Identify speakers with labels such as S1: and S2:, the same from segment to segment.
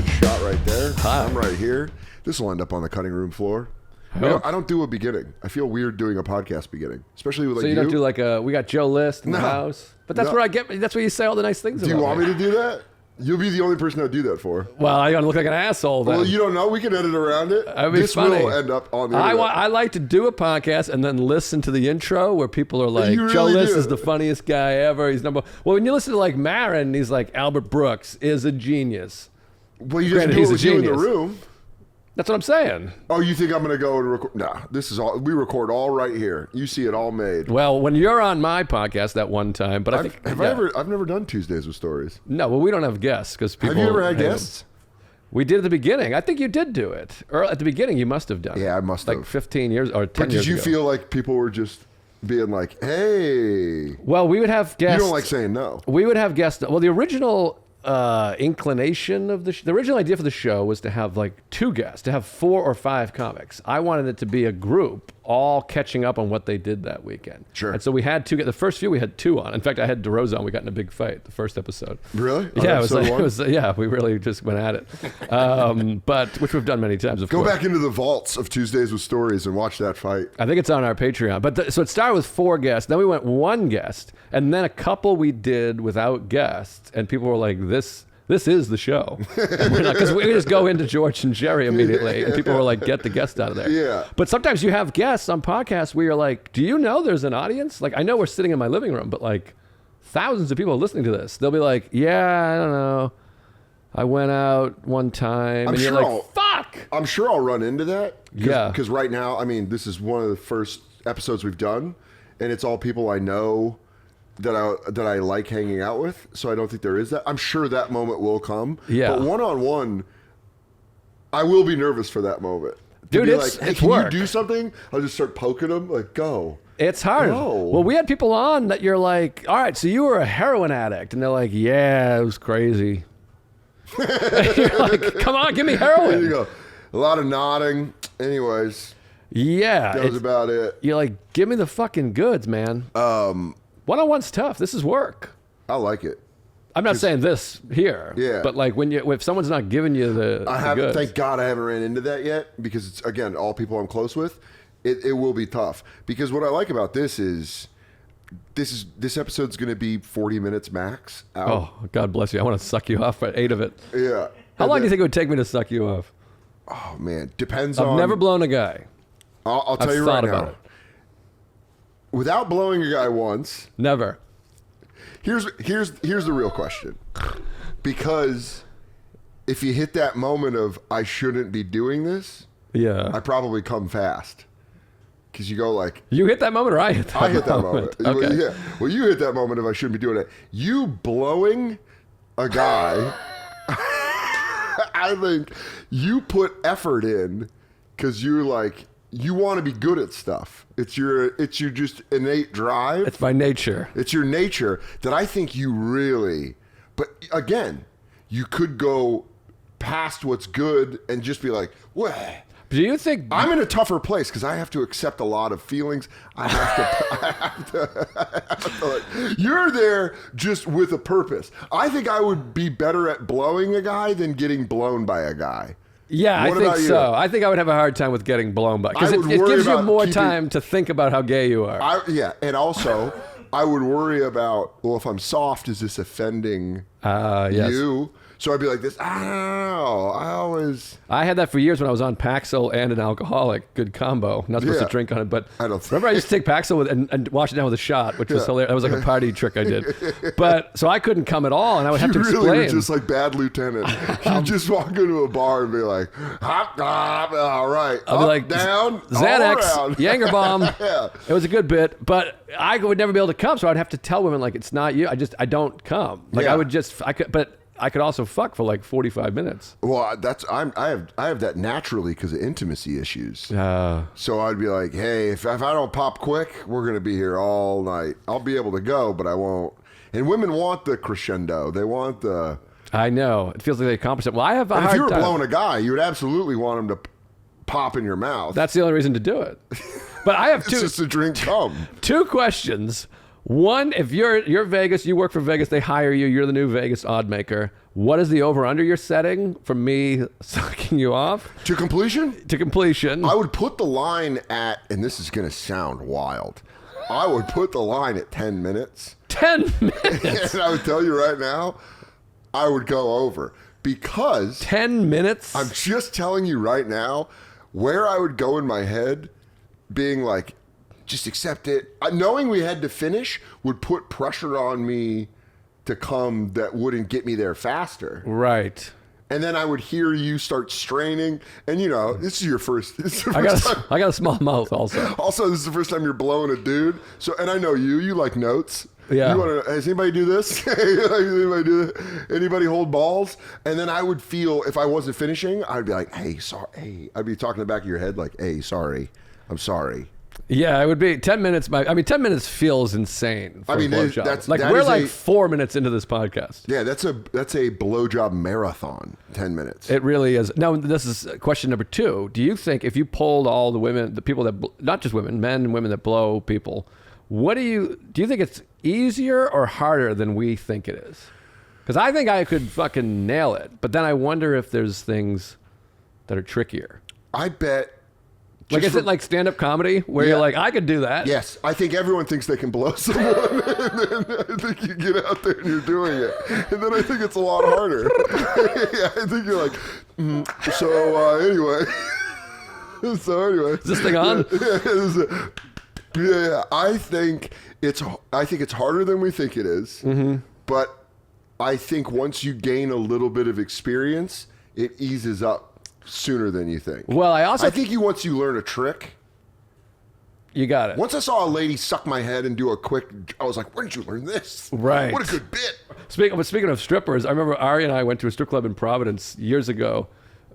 S1: good shot right there.
S2: Hi.
S1: I'm right here. This will end up on the cutting room floor. I don't do a beginning. I feel weird doing a podcast beginning, especially with like you.
S2: So you don't do like a, we got Joe List in the house? But that's where I get, that's where you say all the nice things
S1: Do
S2: about
S1: you want me to do that? You'll be the only person I'd do that for.
S2: Well, I gotta look like an asshole then.
S1: Well, you don't know. We can edit around it.
S2: This
S1: will end up on the internet.
S2: I like to do a podcast and then listen to the intro where people are like,
S1: You really
S2: Joe List
S1: do.
S2: is the funniest guy ever. He's number. Well, when you listen to like Marin, he's like, Albert Brooks is a genius.
S1: Well, you just
S2: Granted,
S1: do
S2: he's
S1: it
S2: a
S1: with you in the
S2: genius.
S1: room.
S2: That's what I'm saying.
S1: Oh, you think I'm going to go and record? Nah, this is all. We record all right here. You see it all made.
S2: Well, when you're on my podcast that one time, but
S1: I've never done Tuesdays with Stories.
S2: No, well, we don't have guests because people.
S1: Have you ever had
S2: hate them.
S1: guests?
S2: We did at the beginning. I think you did do it. Or at the beginning, you must have done it.
S1: Yeah, I must
S2: like
S1: have.
S2: 15 years or 10
S1: But
S2: years
S1: did you
S2: ago.
S1: feel like people were just being like, "Hey"?
S2: Well, we would have guests.
S1: You don't like saying no.
S2: We would have guests. Well, the original inclination of the original idea for the show was to have like 2 guests, to have 4 or 5 comics. I wanted it to be a group all catching up on what they did that weekend.
S1: Sure.
S2: And so we had 2. The first few we had 2 on. In fact, I had DeRosa on. We got in a big fight the first episode.
S1: Really?
S2: Yeah,
S1: On
S2: it was.
S1: episode
S2: Like,
S1: one?
S2: it was. Yeah, we really just went at it. But which we've done many times. Of
S1: Go
S2: course.
S1: back into the vaults of Tuesdays with Stories and watch that fight.
S2: I think it's on our Patreon. But so it started with 4 guests. Then we went 1 guest, and then a couple we did without guests, and people were like, "This is the show," because we just go into George and Jerry immediately, and people were like, "Get the guest out of there."
S1: Yeah.
S2: But sometimes you have guests on podcasts where you're like, "Do you know there's an audience?" Like I know we're sitting in my living room, but like thousands of people are listening to this. They'll be like, "Yeah, I don't know. I went out one time,"
S1: I'm
S2: and you're
S1: sure
S2: like, "Fuck."
S1: I'm sure I'll run into that.
S2: Yeah.
S1: Because right now, I mean, this is one of the first episodes we've done, and it's all people I know that I like hanging out with. So I don't think there is that. I'm sure that moment will come.
S2: Yeah.
S1: But one-on-one, I will be nervous for that moment. To
S2: Dude,
S1: be
S2: it's
S1: like, hey,
S2: it's
S1: can
S2: work.
S1: you do something? I'll just start poking them. Like, go.
S2: It's hard.
S1: No.
S2: Well, we had people on that you're like, all right, so you were a heroin addict. And they're like, yeah, it was crazy. And you're like, come on, give me
S1: There you
S2: heroin.
S1: go. A lot of nodding. Anyways,
S2: Yeah.
S1: that was about it.
S2: You're like, give me the fucking goods, man. One-on-one's tough. This is work.
S1: I like it.
S2: I'm not saying this here.
S1: Yeah.
S2: But like if someone's not giving you the goods.
S1: Thank God I haven't ran into that yet, because it's, again, all people I'm close with. It will be tough, because what I like about this episode's going to be 40 minutes max out.
S2: Oh, God bless you. I want to suck you off for 8 of it.
S1: Yeah.
S2: How long do you think it would take me to suck you off?
S1: Oh man, depends
S2: I've
S1: on.
S2: never blown a guy.
S1: I'll tell
S2: I've
S1: you right
S2: thought about
S1: now.
S2: it.
S1: Without blowing a guy once,
S2: Never.
S1: here's the real question. Because if you hit that moment of I shouldn't be doing this,
S2: Yeah.
S1: I probably come fast. Because you go like,
S2: You hit that moment or I hit that
S1: I hit that moment.
S2: Okay.
S1: Yeah. Well, you hit that moment of I shouldn't be doing it. You blowing a guy, I think you put effort in because you're like, you want to be good at stuff. It's your just innate drive.
S2: It's by nature.
S1: It's your nature that I think you really, but again, you could go past what's good and just be like, "Wah."
S2: Do you think
S1: I'm in a tougher place because I have to accept a lot of feelings. I have to you're there just with a purpose. I think I would be better at blowing a guy than getting blown by a guy.
S2: Yeah,
S1: What
S2: I think
S1: about you?
S2: so. I think I would have a hard time with getting blown by because
S1: I
S2: it
S1: would worry
S2: gives you
S1: about
S2: more
S1: keeping-
S2: time to think about how gay you are.
S1: Yeah, and also I would worry about, well, if I'm soft, is this offending
S2: Yes.
S1: you? So I'd be like this. I don't know.
S2: I had that for years when I was on Paxil and an alcoholic. Good combo. Not supposed
S1: Yeah.
S2: to drink on it, but
S1: I don't think-
S2: remember I used to take Paxil and wash it down with a shot, which was hilarious. That was like a party trick I did. But so I couldn't come at all, and I would have
S1: You
S2: to
S1: really
S2: explain.
S1: were just like Bad Lieutenant. You just walk into a bar and be like, hop, hop, all right,
S2: I'll
S1: up,
S2: be like,
S1: down,
S2: Xanax,
S1: all around.
S2: Yanger bomb.
S1: Yeah.
S2: It was a good bit, but I would never be able to come, so I'd have to tell women like it's not you. I don't come. Like
S1: Yeah.
S2: I could also fuck for like 45 minutes.
S1: Well, I have that naturally because of intimacy issues. So I'd be like, hey, if I don't pop quick, we're gonna be here all night. I'll be able to go, but I won't. And women want the crescendo. They want the.
S2: I know. It feels like they accomplished it. Well, I have a
S1: And
S2: hard
S1: if you were
S2: time.
S1: blowing a guy, you would absolutely want him to pop in your mouth.
S2: That's the only reason to do it. But I have
S1: it's just to drink cum.
S2: two questions. One, if you're Vegas, you work for Vegas, they hire you, you're the new Vegas odd maker. What is the over-under you're setting for me sucking you off?
S1: To completion?
S2: To completion.
S1: I would put the line at, and this is going to sound wild, I would put the line at 10 minutes.
S2: 10 minutes?
S1: And I would tell you right now, I would go over. Because
S2: 10 minutes?
S1: I'm just telling you right now, where I would go in my head, being like, just accept it. Knowing we had to finish would put pressure on me to come that wouldn't get me there faster.
S2: Right.
S1: And then I would hear you start straining. And, you know, this is your first,
S2: I got a small mouth also.
S1: Also, this is the first time you're blowing a dude. So, and I know you like notes.
S2: Yeah.
S1: Does anybody do this? Anybody do that? Anybody hold balls? And then I would feel, if I wasn't finishing, I'd be like, hey, sorry. Hey. I'd be talking in the back of your head like, hey, sorry. I'm sorry.
S2: Yeah, it would be 10 minutes. 10 minutes feels insane. For
S1: I mean,
S2: a blowjob.
S1: that's
S2: we're like 4 minutes into this podcast.
S1: Yeah, that's a blowjob marathon. 10 minutes.
S2: It really is. Now, this is question number 2. Do you think if you polled all the women, the people that, not just women, men and women that blow people, do you think it's easier or harder than we think it is? Because I think I could fucking nail it, but then I wonder if there's things that are trickier.
S1: I bet.
S2: Like, is it like stand-up comedy where you're like, I could do that?
S1: Yes. I think everyone thinks they can blow someone. And then I think you get out there and you're doing it. And then I think it's a lot harder. Yeah, I think you're like, anyway.
S2: Is this thing on?
S1: Yeah. I think it's harder than we think it is. Mm-hmm. But I think once you gain a little bit of experience, it eases up sooner than you think.
S2: Well, I
S1: think once you learn a trick,
S2: you got it.
S1: Once I saw a lady suck my head and do a quick, I was like, where did you learn this?
S2: Right.
S1: What a good bit.
S2: Speaking of strippers, I remember Ari and I went to a strip club in Providence years ago.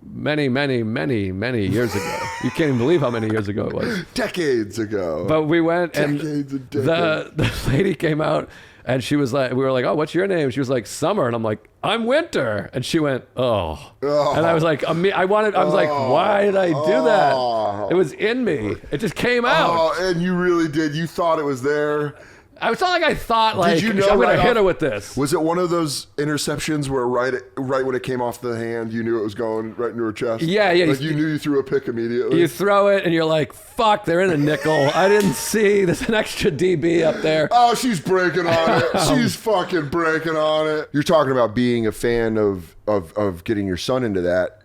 S2: Many, many, many, many years ago. You can't even believe how many years ago it was.
S1: Decades ago.
S2: But we went and
S1: decades.
S2: The lady came out and she was like, we were like, oh, what's your name? She was like, Summer. And I'm like, I'm Winter. And she went, oh. And I was like, I was like, why did I do that? It was in me. It just came out.
S1: Oh, and you really did. You thought it was there.
S2: It's not like I thought, like,
S1: Did you know
S2: I'm going to hit her with this.
S1: Was it one of those interceptions where right when it came off the hand, you knew it was going right into her chest?
S2: Yeah.
S1: Like you knew you threw a pick immediately?
S2: You throw it, and you're like, fuck, they're in a nickel. I didn't see. There's an extra DB up there.
S1: Oh, she's breaking on it. She's fucking breaking on it. You're talking about being a fan of getting your son into that.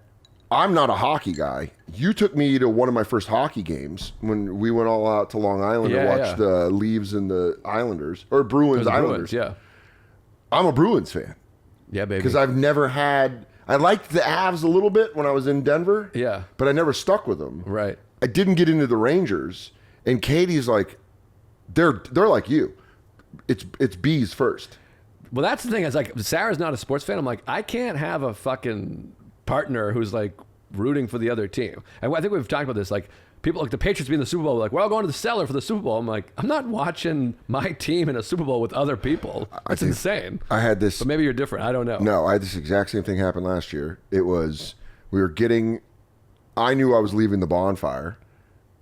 S1: I'm not a hockey guy. You took me to one of my first hockey games when we went all out to Long Island to watch the Leaves and the Islanders, or Bruins Islanders.
S2: Yeah.
S1: I'm a Bruins fan.
S2: Yeah, baby.
S1: Because I've never had, I liked the Avs a little bit when I was in Denver.
S2: Yeah.
S1: But I never stuck with them.
S2: Right.
S1: I didn't get into the Rangers. And Katie's like, they're like you. It's bees first.
S2: Well, that's the thing. It's like, Sarah's not a sports fan. I'm like, I can't have a fucking partner who's like rooting for the other team. And I think we've talked about this. Like, people like the Patriots being in the Super Bowl, like, we're all going to the cellar for the Super Bowl. I'm like, I'm not watching my team in a Super Bowl with other people. It's insane.
S1: I had this.
S2: But maybe you're different. I don't know.
S1: No, I had this exact same thing happen last year. It was, I knew I was leaving the bonfire,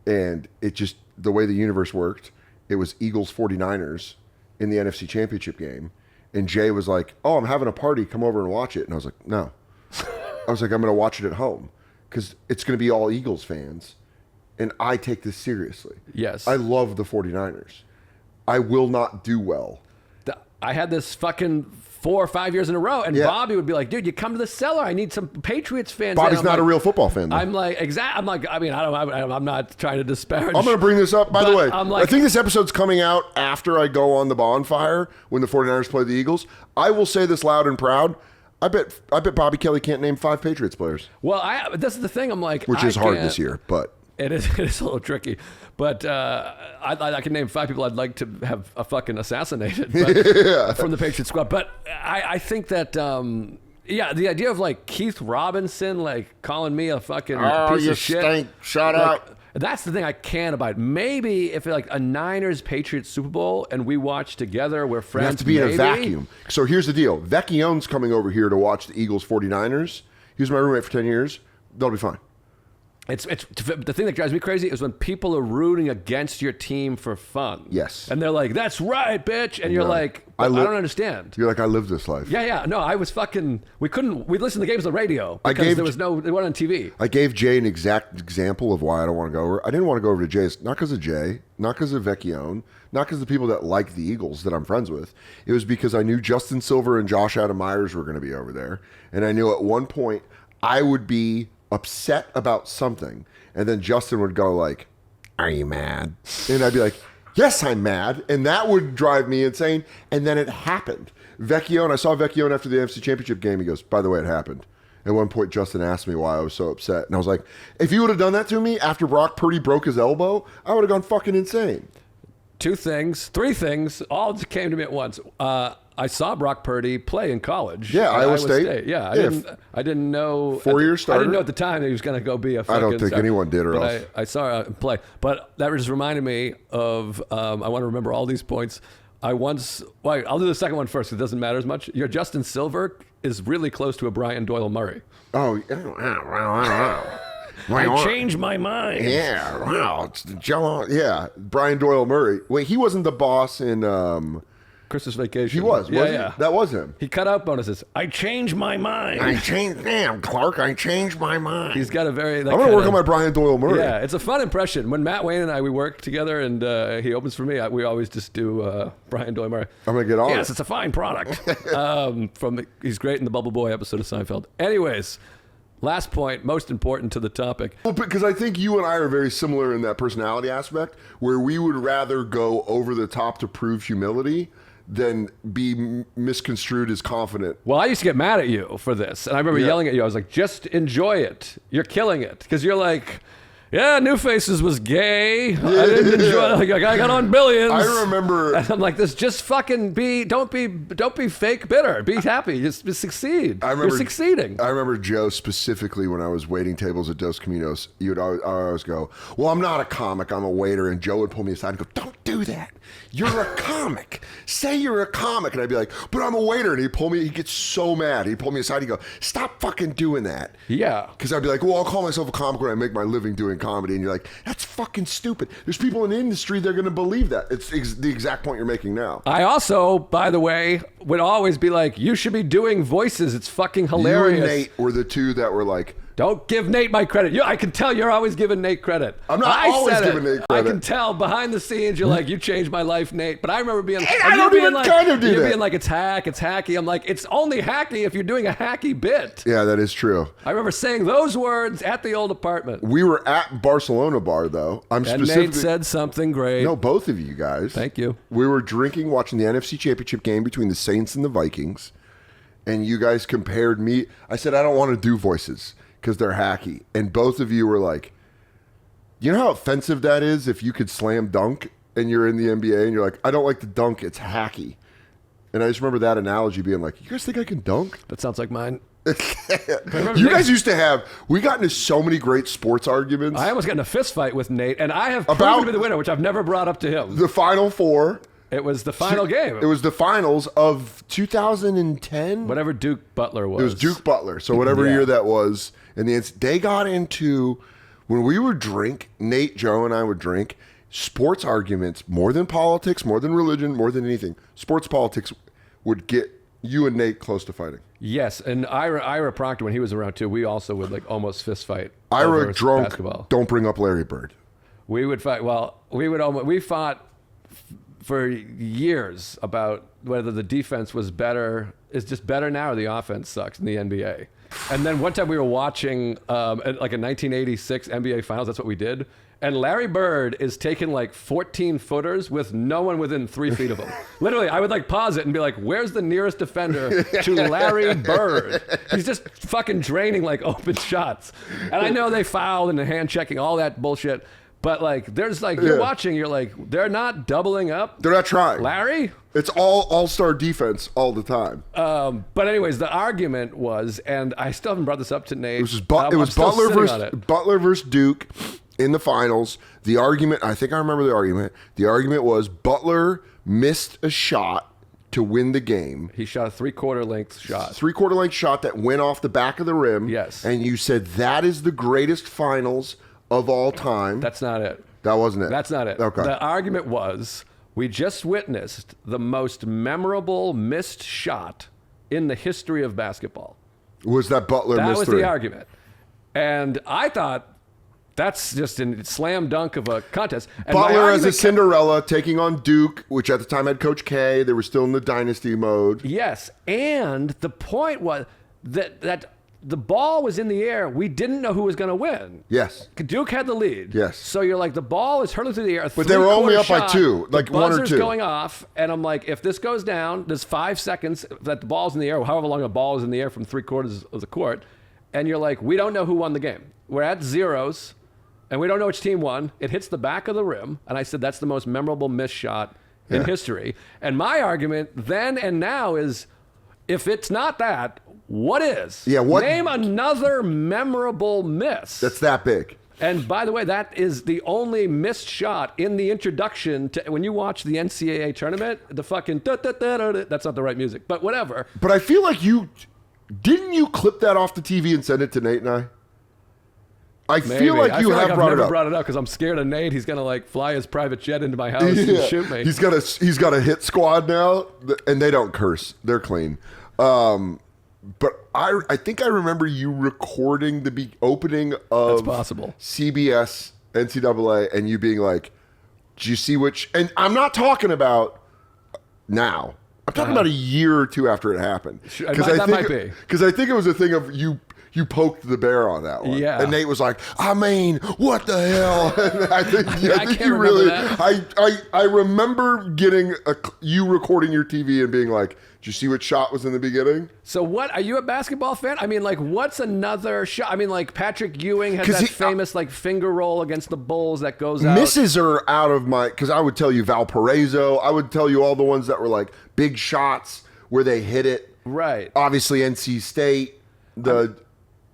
S1: and it just, the way the universe worked, it was Eagles 49ers in the NFC Championship game. And Jay was like, oh, I'm having a party. Come over and watch it. And I was like, no. I was like, I'm going to watch it at home because it's going to be all Eagles fans. And I take this seriously.
S2: Yes.
S1: I love the 49ers. I will not do well.
S2: I had this fucking 4 or 5 years in a row, and Bobby would be like, dude, you come to the cellar. I need some Patriots fans.
S1: Bobby's not a real football fan, though.
S2: I'm like, I'm not trying to disparage.
S1: I'm going to bring this up, by the way.
S2: Like,
S1: I think this episode's coming out after I go on the bonfire when the 49ers play the Eagles. I will say this loud and proud. I bet Bobby Kelly can't name 5 Patriots players.
S2: Well, this is the thing. I'm like,
S1: which is hard this year, but
S2: it is a little tricky. But I can name 5 people I'd like to have a fucking assassinated from the Patriot squad. But I think that the idea of like Keith Robinson like calling me a fucking piece of shit.
S1: Stink. Shut up.
S2: That's the thing I can't abide. Maybe if like a Niners Patriots Super Bowl and we watch together, we're friends.
S1: You have to be in a vacuum. So here's the deal. Vecchione's coming over here to watch the Eagles 49ers. He was my roommate for 10 years. They'll be fine.
S2: It's the thing that drives me crazy is when people are rooting against your team for fun.
S1: Yes.
S2: And they're like, "That's right, bitch," and you're
S1: No.
S2: like, I don't understand.
S1: You're like, I live this life.
S2: Yeah. No, I was fucking. We listened to games on the radio because they weren't on TV.
S1: I gave Jay an exact example of why I don't want to go over. I didn't want to go over to Jay's, not because of Jay, not because of Vecchione, not because of the people that like the Eagles that I'm friends with. It was because I knew Justin Silver and Josh Adam Myers were going to be over there. And I knew at one point I would be upset about something. And then Justin would go like, "Are you mad?" And I'd be like, "Yes, I'm mad." And that would drive me insane. And then it happened. Vecchione, I saw Vecchione after the NFC Championship game. He goes, "By the way, it happened." At one point, Justin asked me why I was so upset. And I was like, if you would have done that to me after Brock Purdy broke his elbow, I would have gone fucking insane.
S2: Three things, all just came to me at once. I saw Brock Purdy play in college.
S1: Yeah, Iowa State.
S2: Yeah, I didn't know.
S1: 4-year starter.
S2: I didn't know at the time that he was going to go be a fucking
S1: I don't think
S2: star.
S1: anyone did, or
S2: but
S1: else.
S2: I saw him play. But that just reminded me of, I want to remember all these points. I'll do the second one first. It doesn't matter as much. Your Justin Silver is really close to a Brian Doyle Murray.
S1: Oh,
S2: I changed my mind.
S1: Yeah, wow. It's the Jello. Yeah, Brian Doyle Murray. Wait, he wasn't the boss in
S2: Christmas Vacation.
S1: He was.
S2: Yeah,
S1: Wasn't he? That was him.
S2: He cut out bonuses. I changed my mind.
S1: Clark, I changed my mind.
S2: He's got a very.
S1: I'm going to work on my Brian Doyle Murray.
S2: Yeah, it's a fun impression. When Matt Wayne and we work together and he opens for me, we always just do Brian Doyle Murray.
S1: I'm going to get on
S2: Yes,
S1: it.
S2: it's a fine product. He's great in the Bubble Boy episode of Seinfeld. Anyways, last point, most important to the topic.
S1: Well, because I think you and I are very similar in that personality aspect, where we would rather go over the top to prove humility than be misconstrued as confident.
S2: Well, I used to get mad at you for this, and I remember yelling at you. I was like, just enjoy it. You're killing it. Because you're like, yeah, New Faces was gay. I didn't enjoy it. Like, I got on Billions.
S1: I remember.
S2: And I'm like, this just fucking don't be fake bitter. Be happy. Just succeed. You're succeeding.
S1: I remember Joe specifically when I was waiting tables at Dos Caminos. I always go, well, I'm not a comic, I'm a waiter. And Joe would pull me aside and go, don't do that. You're a comic. Say you're a comic. And I'd be like, but I'm a waiter. And he gets so mad. He'd pull me aside. He'd go, stop fucking doing that.
S2: Yeah.
S1: Because I'd be like, well, I'll call myself a comic when I make my living doing comedy. And you're like, that's fucking stupid. There's people in the industry that are going to believe that. It's the exact point you're making now.
S2: I also, by the way, would always be like, you should be doing voices. It's fucking hilarious.
S1: You and Nate were the two that were like,
S2: don't give Nate my credit. I can tell you're always giving Nate credit.
S1: I'm not always giving Nate credit.
S2: I can tell behind the scenes you're like, you changed my life, Nate. But I remember being like,
S1: I don't even kind of do that.
S2: being like, it's hacky. I'm like, it's only hacky if you're doing a hacky bit.
S1: Yeah, that is true.
S2: I remember saying those words at the old apartment.
S1: We were at Barcelona bar though.
S2: And Nate said something great.
S1: No, both of you guys.
S2: Thank you.
S1: We were drinking, watching the NFC Championship game between the Saints and the Vikings, and you guys compared me. I said I don't want to do voices because they're hacky, and both of you were like, you know how offensive that is if you could slam dunk and you're in the NBA and you're like, I don't like to dunk, it's hacky. And I just remember that analogy being like, you guys think I can dunk?
S2: That sounds like mine.
S1: You guys used to have, we got into so many great sports arguments.
S2: I almost got in a fist fight with Nate, and I have proven to be the winner, which I've never brought up to him.
S1: The Final Four.
S2: It was the final game.
S1: It was the finals of 2010.
S2: Whatever Duke Butler was.
S1: It was Duke Butler. So whatever year that was. And they got into, when we would drink, Nate, Joe, and I would drink, sports arguments, more than politics, more than religion, more than anything. Sports politics would get you and Nate close to fighting.
S2: Yes, and Ira Proctor, when he was around too, we also would like almost fist fight.
S1: Ira drunk,
S2: basketball.
S1: Don't bring up Larry Bird.
S2: We would fight. Well, we fought for years about whether the defense was better, is just better now, or the offense sucks in the NBA. And then one time we were watching like a 1986 NBA Finals. That's what we did. And Larry Bird is taking like 14 footers with no one within 3 feet of him. Literally, I would like pause it and be like, where's the nearest defender to Larry Bird? He's just fucking draining like open shots. And I know they fouled and the hand checking, all that bullshit. But like, there's like, you're watching, you're like, they're not doubling up.
S1: They're not trying.
S2: Larry?
S1: It's all-star defense all the time.
S2: But anyways, the argument was, and I still haven't brought this up to Nate.
S1: It was Butler versus Duke in the finals. The argument, I think I remember the argument. The argument was Butler missed a shot to win the game.
S2: He shot a three-quarter length shot.
S1: Three-quarter length shot that went off the back of the rim.
S2: Yes.
S1: And you said that is the greatest finals of all time.
S2: That's not it.
S1: That wasn't it.
S2: That's not it.
S1: Okay.
S2: The argument was we just witnessed the most memorable missed shot in the history of basketball.
S1: Was that Butler
S2: That
S1: missed
S2: was
S1: three?
S2: the argument. And I thought that's just a slam dunk of a contest. And my
S1: Butler as a
S2: argument
S1: Cinderella taking on Duke, which at the time had Coach K. They were still in the dynasty mode.
S2: Yes, and the point was that the ball was in the air. We didn't know who was going to win.
S1: Yes.
S2: Duke had the lead.
S1: Yes.
S2: So you're like, the ball is hurtling through the air.
S1: But they were only up by
S2: shot,
S1: two, like
S2: the
S1: one or
S2: buzzer's
S1: two.
S2: going off, and I'm like, if this goes down, there's 5 seconds that the ball's in the air, however long a ball is in the air from 3/4 of the court, and you're like, we don't know who won the game. We're at zeros, and we don't know which team won. It hits the back of the rim, and I said that's the most memorable missed shot in history. And my argument then and now is, if it's not that, what is?
S1: Yeah, what?
S2: Name another memorable miss.
S1: That's that big.
S2: And by the way, that is the only missed shot in the introduction to when you watch the NCAA tournament. The fucking that's not the right music, but whatever.
S1: But I feel like you clip that off the TV and send it to Nate and I? I feel like you have
S2: I've
S1: brought it
S2: never
S1: up.
S2: brought it up because I'm scared of Nate. He's gonna like fly his private jet into my house and shoot me.
S1: He's got a hit squad now, and they don't curse. They're clean. But I think I remember you recording the opening of
S2: That's possible.
S1: CBS NCAA, and you being like, "Do you see which?" And I'm not talking about now. I'm talking about a year or two after it happened.
S2: That might be.
S1: Because I think it was a thing of you poked the bear on that one.
S2: Yeah.
S1: And Nate was like, I mean, what the hell? And I think
S2: can't
S1: you
S2: remember
S1: really,
S2: that.
S1: I remember getting you recording your TV and being like, did you see what shot was in the beginning?
S2: So what, are you a basketball fan? I mean, like, what's another shot? I mean, like, Patrick Ewing has
S1: 'Cause
S2: that famous, like, finger roll against the Bulls that goes out.
S1: Misses are out of my, because I would tell you Valparaiso. I would tell you all the ones that were like big shots where they hit it.
S2: Right.
S1: Obviously, NC State,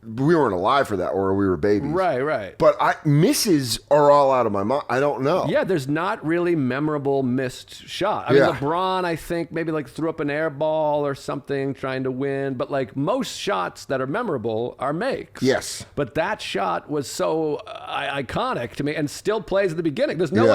S1: we weren't alive for that, or we were babies.
S2: Right.
S1: But misses are all out of my mind. I don't know.
S2: Yeah, there's not really memorable missed shot. I mean, LeBron, I think, maybe like threw up an air ball or something trying to win. But like most shots that are memorable are makes.
S1: Yes.
S2: But that shot was so iconic to me and still plays at the beginning. There's no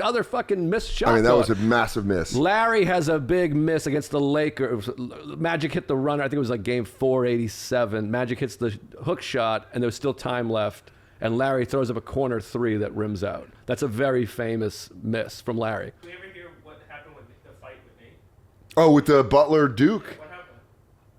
S2: other fucking missed shot.
S1: I mean, that was a massive miss.
S2: Larry has a big miss against the Lakers. Magic hit the runner. I think it was like game 487. Magic hits the hook shot, and there's still time left, and Larry throws up a corner three that rims out. That's a very famous miss from Larry.
S3: Did you ever hear what happened with the fight with Nate?
S1: Oh, with the Butler Duke.
S3: What happened?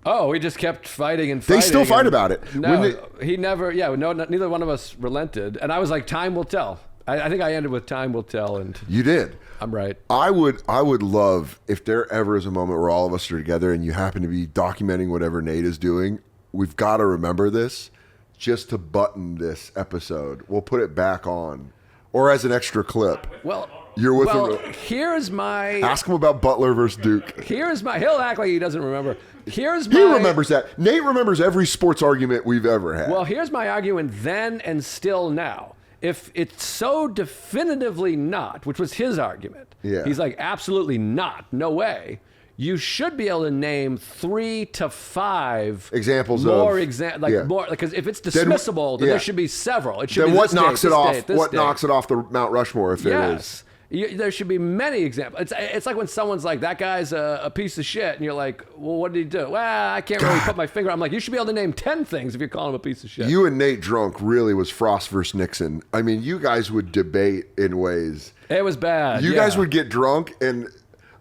S2: Oh, we just kept fighting and
S1: They
S2: fighting.
S1: still fight about it.
S2: No, he never. Yeah, no, neither one of us relented, and I was like, time will tell. I think I ended with time will tell, and
S1: You did.
S2: I'm right.
S1: I would love if there ever is a moment where all of us are together and you happen to be documenting whatever Nate is doing. We've got to remember this just to button this episode. We'll put it back on, or as an extra clip.
S2: Well,
S1: You're with
S2: well,
S1: him.
S2: here's my.
S1: Ask him about Butler versus Duke.
S2: Here's my. He'll act like he doesn't remember. Here's my.
S1: He remembers that. Nate remembers every sports argument we've ever had.
S2: Well, here's my argument then and still now. If it's so definitively not, which was his argument, he's like, absolutely not, no way. You should be able to name 3 to 5
S1: examples
S2: more
S1: of
S2: more, because if it's dismissible, then there should be several. It should
S1: then
S2: be
S1: what
S2: this
S1: knocks
S2: date,
S1: it
S2: this
S1: off?
S2: date, this
S1: What
S2: date.
S1: knocks it off the Mount Rushmore if it is?
S2: There should be many examples. It's like when someone's like, that guy's a piece of shit, and you're like, well, what did he do? Well, I can't really put my finger. I'm like, you should be able to name 10 things if you're calling him a piece of shit.
S1: You and Nate drunk really was Frost versus Nixon. I mean, you guys would debate in ways.
S2: It was bad.
S1: You guys would get drunk, and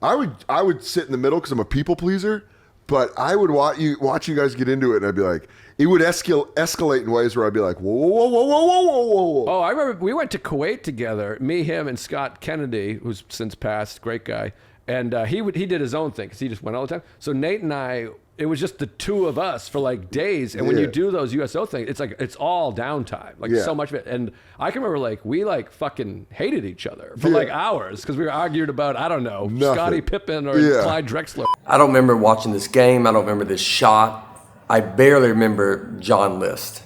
S1: I would sit in the middle because I'm a people pleaser. But I would watch you guys get into it, and I'd be like, it would escalate in ways where I'd be like, whoa, whoa, whoa, whoa, whoa, whoa, whoa.
S2: Oh, I remember we went to Kuwait together, me, him, and Scott Kennedy, who's since passed, great guy. And he did his own thing because he just went all the time. So Nate and I, it was just the two of us for like days. And when you do those USO things, it's like it's all downtime, like so much of it. And I can remember like we like fucking hated each other for like hours because we were arguing about, I don't know, Scottie Pippen or Clyde Drexler.
S4: I don't remember watching this game. I don't remember this shot. I barely remember John List.